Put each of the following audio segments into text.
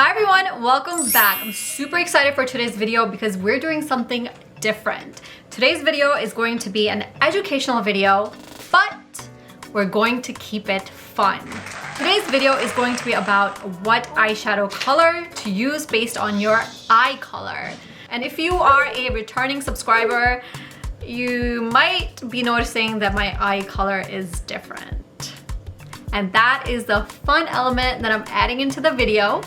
Hi everyone, welcome back. I'm super excited for today's video because we're doing something different. Today's video is going to be an educational video, but we're going to keep it fun. Today's video is going to be about what eyeshadow color to use based on your eye color. And if you are a returning subscriber, you might be noticing that my eye color is different. And that is the fun element that I'm adding into the video.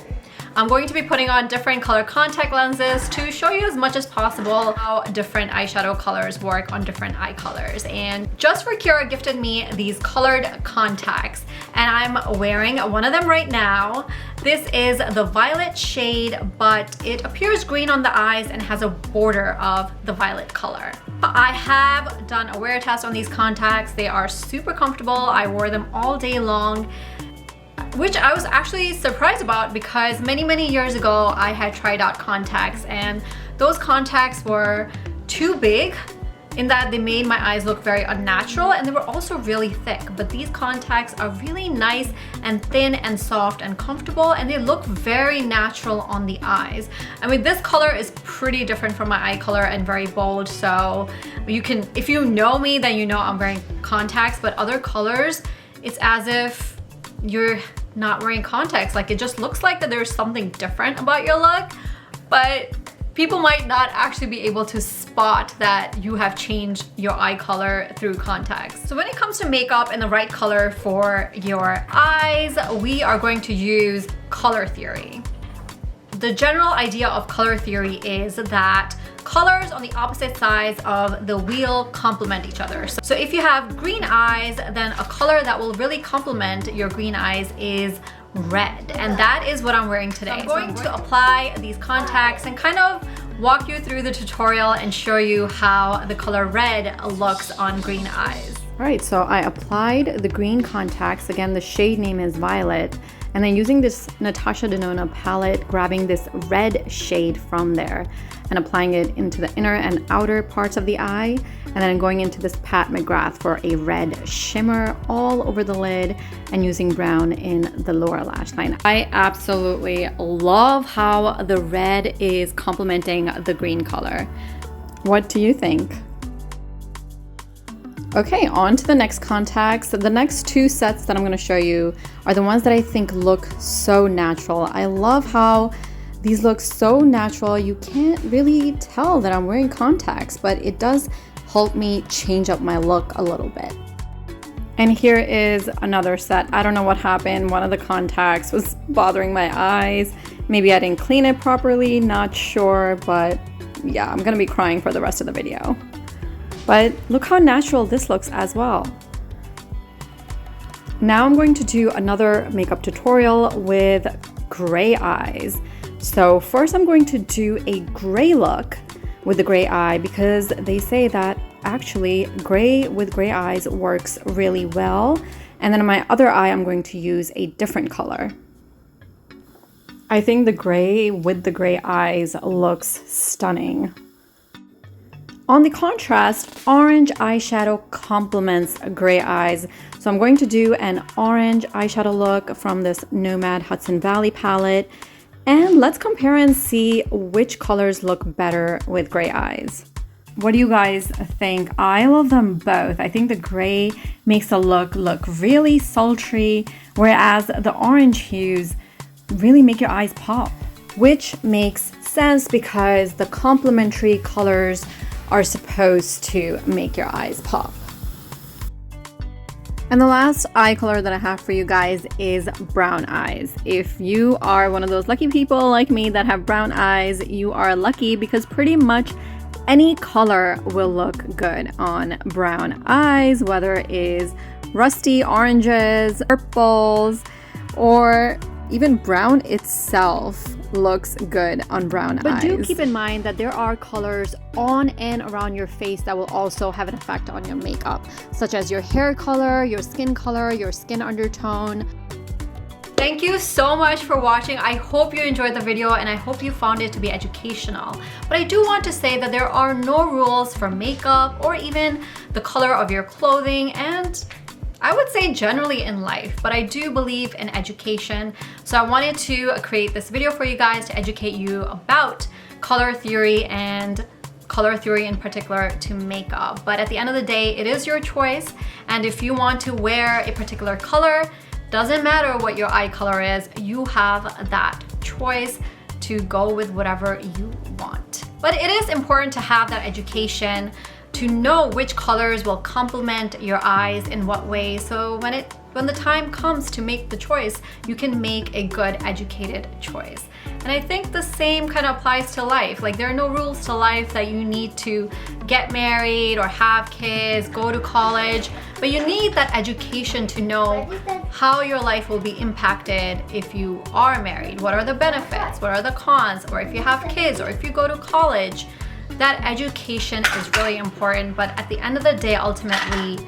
I'm going to be putting on different color contact lenses to show you as much as possible how different eyeshadow colors work on different eye colors. And Just4Kira gifted me these colored contacts and I'm wearing one of them right now. This is the violet shade, but it appears green on the eyes and has a border of the violet color. I have done a wear test on these contacts. They are super comfortable. I wore them all day long, which I was actually surprised about because many years ago I had tried out contacts and those contacts were too big in that they made my eyes look very unnatural, and they were also really thick. But these contacts are really nice and thin and soft and comfortable, and they look very natural on the eyes. I mean, this color is pretty different from my eye color and very bold, so you can, if you know me, then you know I'm wearing contacts. But other colors, it's as if you're not wearing contacts. Like, it just looks like that there's something different about your look, but people might not actually be able to spot that you have changed your eye color through contacts. So when it comes to makeup and the right color for your eyes, we are going to use color theory. The general idea of color theory is that colors on the opposite sides of the wheel complement each other. So if you have green eyes, then a color that will really complement your green eyes is red. And that is what I'm wearing today. So I'm going to apply these contacts and kind of walk you through the tutorial and show you how the color red looks on green eyes. All right, so I applied the green contacts. Again, the shade name is Violet. And then using this Natasha Denona palette, grabbing this red shade from there and applying it into the inner and outer parts of the eye, and then going into this Pat McGrath for a red shimmer all over the lid, and using brown in the lower lash line. I absolutely love how the red is complementing the green color. What do you think? Okay, on to the next contacts. The next two sets that I'm going to show you are the ones that I think look so natural. I love how these look so natural. You can't really tell that I'm wearing contacts, but it does help me change up my look a little bit. And here is another set. I don't know what happened. One of the contacts was bothering my eyes. Maybe I didn't clean it properly, not sure, but yeah, I'm going to be crying for the rest of the video. But look how natural this looks as well. Now I'm going to do another makeup tutorial with gray eyes. So first I'm going to do a gray look with the gray eye because they say that actually gray with gray eyes works really well. And then in my other eye, I'm going to use a different color. I think the gray with the gray eyes looks stunning. On the contrast, orange eyeshadow complements gray eyes. So I'm going to do an orange eyeshadow look from this Nomad Hudson Valley palette. And let's compare and see which colors look better with gray eyes. What do you guys think? I love them both. I think the gray makes the look really sultry, whereas the orange hues really make your eyes pop, which makes sense because the complementary colors are supposed to make your eyes pop. And the last eye color that I have for you guys is brown eyes. If you are one of those lucky people like me that have brown eyes, you are lucky because pretty much any color will look good on brown eyes, whether it is rusty oranges, purples, or even brown itself looks good on brown eyes. But do keep in mind that there are colors on and around your face that will also have an effect on your makeup, such as your hair color, your skin undertone. Thank you so much for watching. I hope you enjoyed the video and I hope you found it to be educational. But I do want to say that there are no rules for makeup or even the color of your clothing, and I would say generally in life, but I do believe in education. So I wanted to create this video for you guys to educate you about color theory and color theory in particular to makeup. But at the end of the day, it is your choice. And if you want to wear a particular color, doesn't matter what your eye color is, you have that choice to go with whatever you want. But it is important to have that education to know which colors will complement your eyes in what way. So when the time comes to make the choice, you can make a good educated choice. And I think the same kind of applies to life. Like there are no rules to life that you need to get married or have kids, go to college, but you need that education to know how your life will be impacted if you are married. What are the benefits? What are the cons? Or if you have kids or if you go to college, that education is really important. But at the end of the day, ultimately,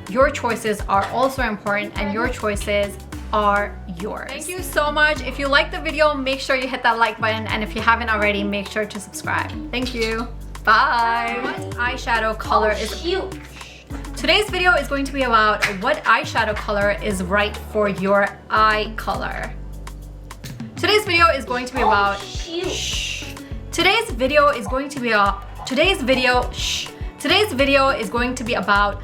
your choices are also important and your choices are yours. Thank you so much. If you liked the video, make sure you hit that like button. And if you haven't already, make sure to subscribe. Thank you. Bye. What eyeshadow color is cute? Today's video is going to be about what eyeshadow color is right for your eye color. Today's video is going to be about Today's video is going to be about